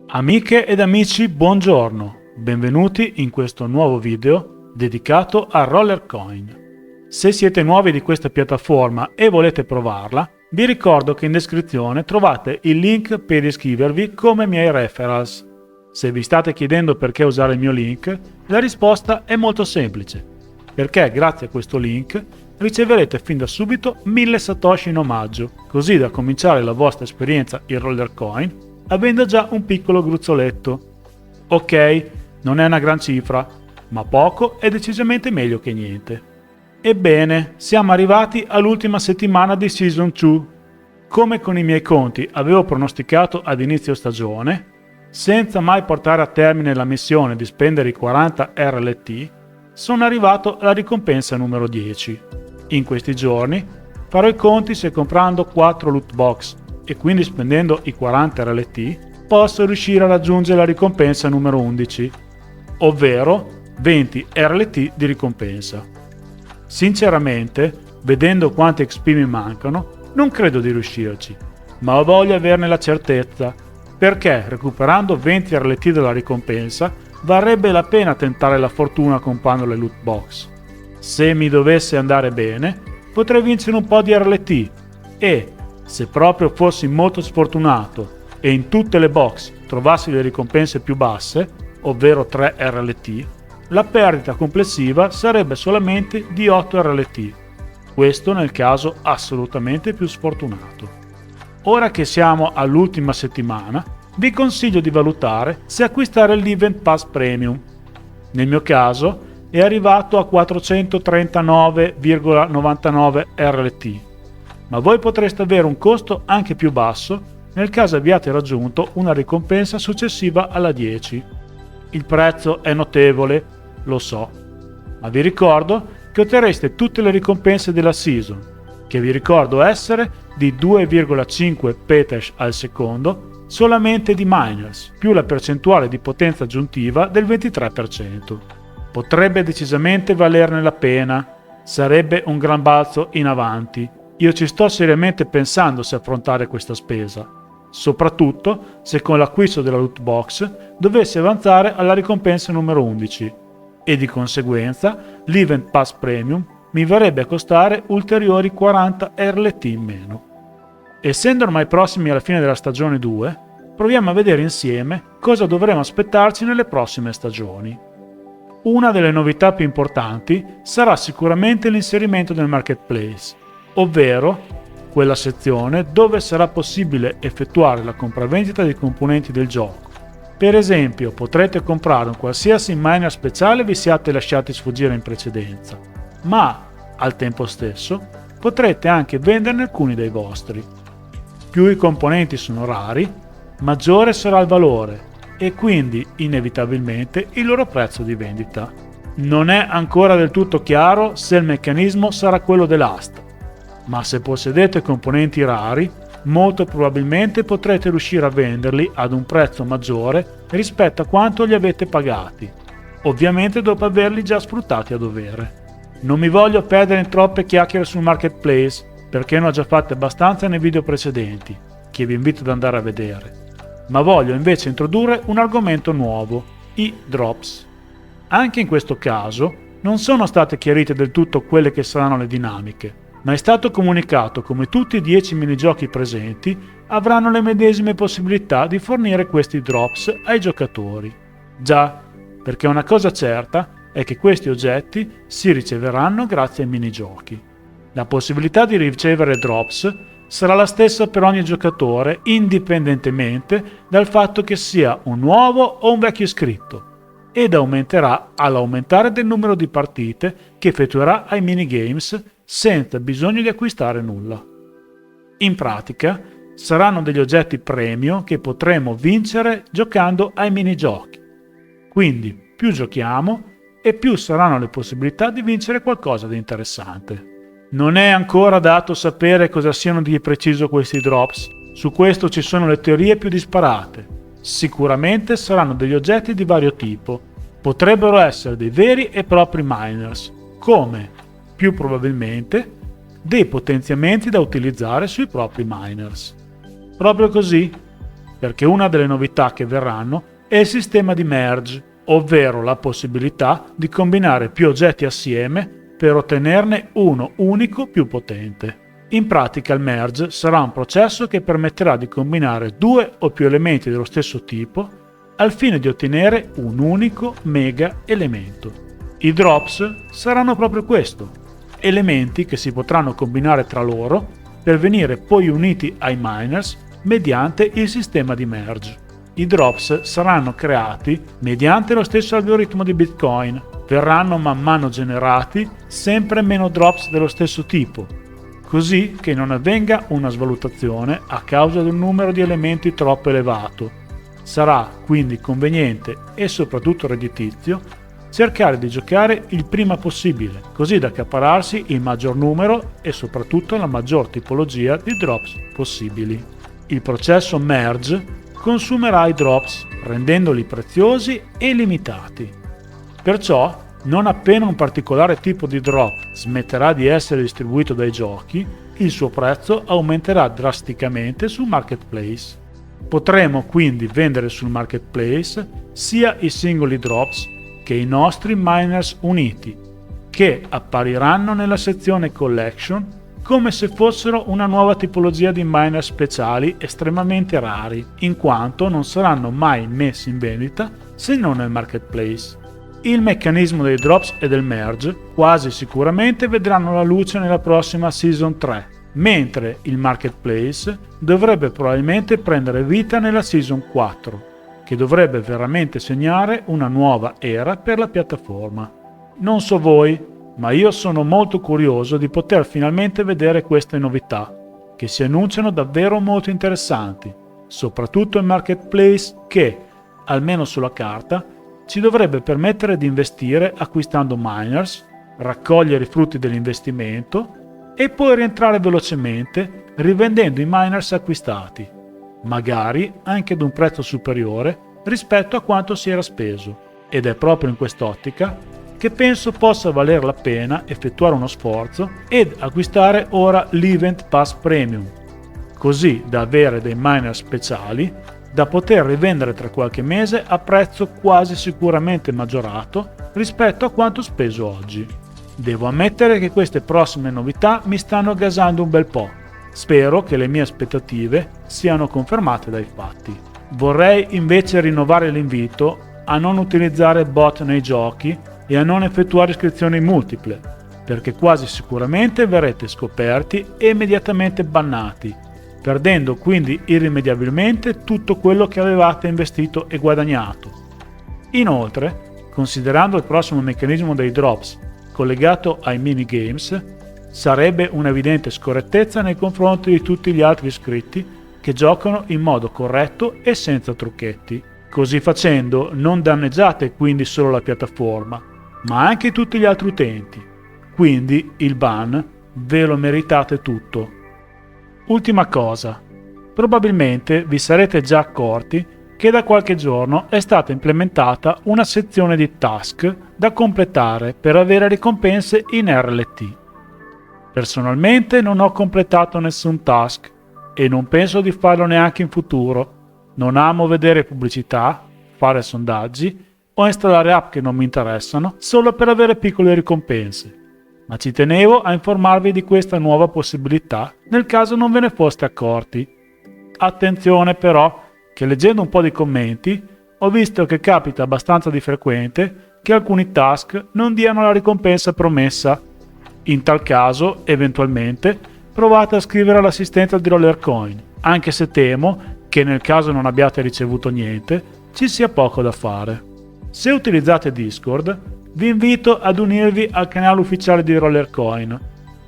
Amiche ed amici, buongiorno, benvenuti in questo nuovo video dedicato a Rollercoin. Se siete nuovi di questa piattaforma e volete provarla, vi ricordo che in descrizione trovate il link per iscrivervi come miei referrals. Se vi state chiedendo perché usare il mio link, la risposta è molto semplice, perché grazie a questo link riceverete fin da subito 1000 satoshi in omaggio, così da cominciare la vostra esperienza in Rollercoin avendo già un piccolo gruzzoletto. Ok, non è una gran cifra, ma poco è decisamente meglio che niente. Ebbene, siamo arrivati all'ultima settimana di Season 2. Come con i miei conti avevo pronosticato ad inizio stagione, senza mai portare a termine la missione di spendere i 40 RLT, sono arrivato alla ricompensa numero 10. In questi giorni farò i conti se comprando 4 loot box e quindi spendendo i 40 RLT posso riuscire a raggiungere la ricompensa numero 11, ovvero 20 RLT di ricompensa. Sinceramente, vedendo quanti XP mi mancano, non credo di riuscirci, ma voglio averne la certezza, perché recuperando 20 RLT della ricompensa varrebbe la pena tentare la fortuna comprando le loot box. Se mi dovesse andare bene, potrei vincere un po' di RLT e, se proprio fossi molto sfortunato e in tutte le box trovassi le ricompense più basse, ovvero 3 RLT, la perdita complessiva sarebbe solamente di 8 RLT, questo nel caso assolutamente più sfortunato. Ora che siamo all'ultima settimana, vi consiglio di valutare se acquistare l'Event Pass Premium. Nel mio caso è arrivato a 439,99 RLT, ma voi potreste avere un costo anche più basso nel caso abbiate raggiunto una ricompensa successiva alla 10. Il prezzo è notevole, lo so, ma vi ricordo che otterreste tutte le ricompense della season, che vi ricordo essere di 2,5 petash al secondo solamente di miners, più la percentuale di potenza aggiuntiva del 23%. Potrebbe decisamente valerne la pena, sarebbe un gran balzo in avanti. Io ci sto seriamente pensando se affrontare questa spesa, soprattutto se con l'acquisto della loot box dovessi avanzare alla ricompensa numero 11 e di conseguenza l'Event Pass Premium mi verrebbe a costare ulteriori 40 RLT in meno. Essendo ormai prossimi alla fine della stagione 2, proviamo a vedere insieme cosa dovremo aspettarci nelle prossime stagioni. Una delle novità più importanti sarà sicuramente l'inserimento del marketplace, ovvero quella sezione dove sarà possibile effettuare la compravendita dei componenti del gioco. Per esempio, potrete comprare un qualsiasi miner speciale vi siate lasciati sfuggire in precedenza, ma al tempo stesso potrete anche venderne alcuni dei vostri. Più i componenti sono rari, maggiore sarà il valore e quindi inevitabilmente il loro prezzo di vendita. Non è ancora del tutto chiaro se il meccanismo sarà quello dell'asta, ma se possedete componenti rari, molto probabilmente potrete riuscire a venderli ad un prezzo maggiore rispetto a quanto li avete pagati, ovviamente dopo averli già sfruttati a dovere. Non mi voglio perdere in troppe chiacchiere sul marketplace, perché ne ho già fatte abbastanza nei video precedenti, che vi invito ad andare a vedere, ma voglio invece introdurre un argomento nuovo, i drops. Anche in questo caso non sono state chiarite del tutto quelle che saranno le dinamiche, ma è stato comunicato come tutti i 10 minigiochi presenti avranno le medesime possibilità di fornire questi drops ai giocatori. Già, perché una cosa certa è che questi oggetti si riceveranno grazie ai minigiochi. La possibilità di ricevere drops sarà la stessa per ogni giocatore, indipendentemente dal fatto che sia un nuovo o un vecchio iscritto, ed aumenterà all'aumentare del numero di partite che effettuerà ai minigames senza bisogno di acquistare nulla. In pratica, saranno degli oggetti premium che potremo vincere giocando ai minigiochi. Quindi, più giochiamo e più saranno le possibilità di vincere qualcosa di interessante. Non è ancora dato sapere cosa siano di preciso questi drops, su questo ci sono le teorie più disparate. Sicuramente saranno degli oggetti di vario tipo, potrebbero essere dei veri e propri miners, come, più probabilmente, dei potenziamenti da utilizzare sui propri miners. Proprio così, perché una delle novità che verranno è il sistema di merge, ovvero la possibilità di combinare più oggetti assieme per ottenerne uno unico più potente. In pratica il merge sarà un processo che permetterà di combinare due o più elementi dello stesso tipo al fine di ottenere un unico mega elemento. I drops saranno proprio questo, elementi che si potranno combinare tra loro per venire poi uniti ai miners mediante il sistema di merge. I drops saranno creati mediante lo stesso algoritmo di Bitcoin, verranno man mano generati sempre meno drops dello stesso tipo, così che non avvenga una svalutazione a causa di un numero di elementi troppo elevato. Sarà quindi conveniente e soprattutto redditizio cercare di giocare il prima possibile, così da accaparrarsi il maggior numero e soprattutto la maggior tipologia di drops possibili. Il processo merge consumerà i drops, rendendoli preziosi e limitati. Perciò, non appena un particolare tipo di drop smetterà di essere distribuito dai giochi, il suo prezzo aumenterà drasticamente sul marketplace. Potremo quindi vendere sul marketplace sia i singoli drops che i nostri miners uniti, che appariranno nella sezione collection come se fossero una nuova tipologia di miner speciali estremamente rari, in quanto non saranno mai messi in vendita se non nel marketplace. Il meccanismo dei drops e del merge quasi sicuramente vedranno la luce nella prossima Season 3, mentre il marketplace dovrebbe probabilmente prendere vita nella Season 4, che dovrebbe veramente segnare una nuova era per la piattaforma. Non so voi, ma io sono molto curioso di poter finalmente vedere queste novità, che si annunciano davvero molto interessanti, soprattutto il marketplace che, almeno sulla carta, ci dovrebbe permettere di investire acquistando miners, raccogliere i frutti dell'investimento e poi rientrare velocemente rivendendo i miners acquistati, magari anche ad un prezzo superiore rispetto a quanto si era speso. Ed è proprio in quest'ottica che penso possa valer la pena effettuare uno sforzo ed acquistare ora l'Event Pass Premium, così da avere dei miner speciali da poter rivendere tra qualche mese a prezzo quasi sicuramente maggiorato rispetto a quanto speso oggi. Devo ammettere che queste prossime novità mi stanno gasando un bel po'. Spero che le mie aspettative siano confermate dai fatti. Vorrei invece rinnovare l'invito a non utilizzare bot nei giochi e a non effettuare iscrizioni multiple, perché quasi sicuramente verrete scoperti e immediatamente bannati, perdendo quindi irrimediabilmente tutto quello che avevate investito e guadagnato. Inoltre, considerando il prossimo meccanismo dei drops collegato ai minigames, sarebbe un'evidente scorrettezza nei confronti di tutti gli altri iscritti che giocano in modo corretto e senza trucchetti. Così facendo non danneggiate quindi solo la piattaforma, ma anche tutti gli altri utenti. Quindi il ban ve lo meritate tutto. Ultima cosa, probabilmente vi sarete già accorti che da qualche giorno è stata implementata una sezione di task da completare per avere ricompense in RLT. Personalmente non ho completato nessun task e non penso di farlo neanche in futuro. Non amo vedere pubblicità, fare sondaggi o installare app che non mi interessano solo per avere piccole ricompense. Ma ci tenevo a informarvi di questa nuova possibilità nel caso non ve ne foste accorti. Attenzione però, che leggendo un po' di commenti ho visto che capita abbastanza di frequente che alcuni task non diano la ricompensa promessa. In tal caso, eventualmente, provate a scrivere all'assistenza di Rollercoin, anche se temo che nel caso non abbiate ricevuto niente, ci sia poco da fare. Se utilizzate Discord, vi invito ad unirvi al canale ufficiale di Rollercoin.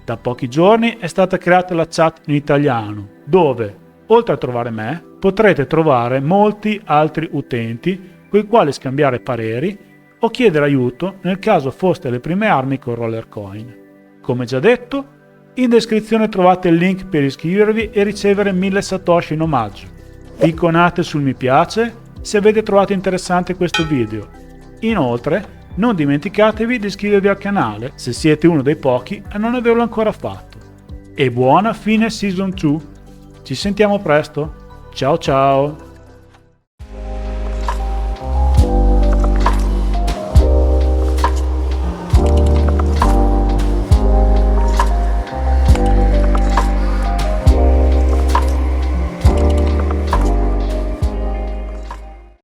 Da pochi giorni è stata creata la chat in italiano, dove, oltre a trovare me, potrete trovare molti altri utenti con i quali scambiare pareri o chiedere aiuto nel caso foste alle prime armi con Rollercoin. Come già detto, in descrizione trovate il link per iscrivervi e ricevere 1000 satoshi in omaggio. Picconate sul mi piace se avete trovato interessante questo video. Inoltre, non dimenticatevi di iscrivervi al canale se siete uno dei pochi a non averlo ancora fatto. e buona fine Season 2. Ci sentiamo presto. Ciao ciao!